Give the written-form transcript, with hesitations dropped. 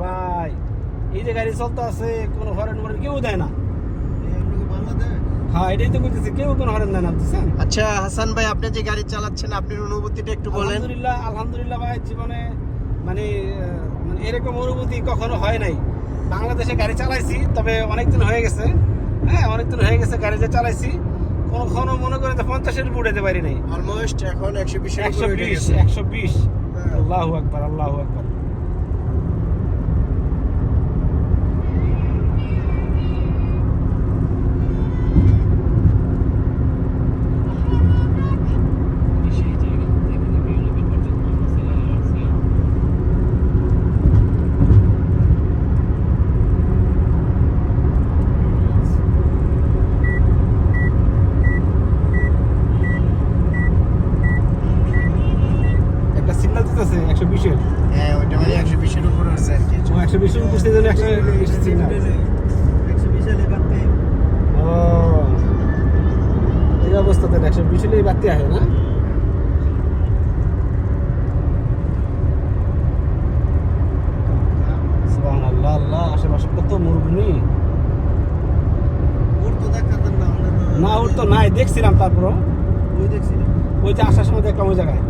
ভাই, এই যে গাড়ি চলতে আছে কোনো হরেন মরেন কেউ দেয় না। হ্যাঁ, এটাই তো বলতেছি, কেউ কোনো হরেন দেয় না, বুঝছেন? আচ্ছা হাসান ভাই, আপনি যে গাড়ি চালাচ্ছেন আপনার অনুভূতিটা একটু বলেন। আলহামদুলিল্লাহ ভাই, জীবনে মানে এরকম অনুভূতি কখনো হয় নাই। বাংলাদেশে গাড়ি চালাইছি, তবে অনেকদিন হয়ে গেছে। হ্যাঁ, অনেকদিন হয়ে গেছে গাড়ি যে চালাইছি, কখনো মনে করেন 50-এর উপরে উঠাতে পারি নাই। অলমোস্ট এখন 120 120। আল্লাহু আকবার, আল্লাহু আকবার। সিগন্যাল দিতেছে 120-এর। হ্যাঁ, ওইটা মানে 120-এর উপরে আছে আর কি। 120-এর উপর সেই জন্য 120 সিগন্যাল। 120 এর বাড়তে। ও, এই অবস্থাতে 120-এর বাড়তে আসে না? সুবহানাল্লাহ, আল্লাহ, আশেপাশে কত মরুভূমি। না, ওর তো নাই, দেখছিলাম। তারপর ওই যে আসার সময় দেখলাম ওই জায়গায়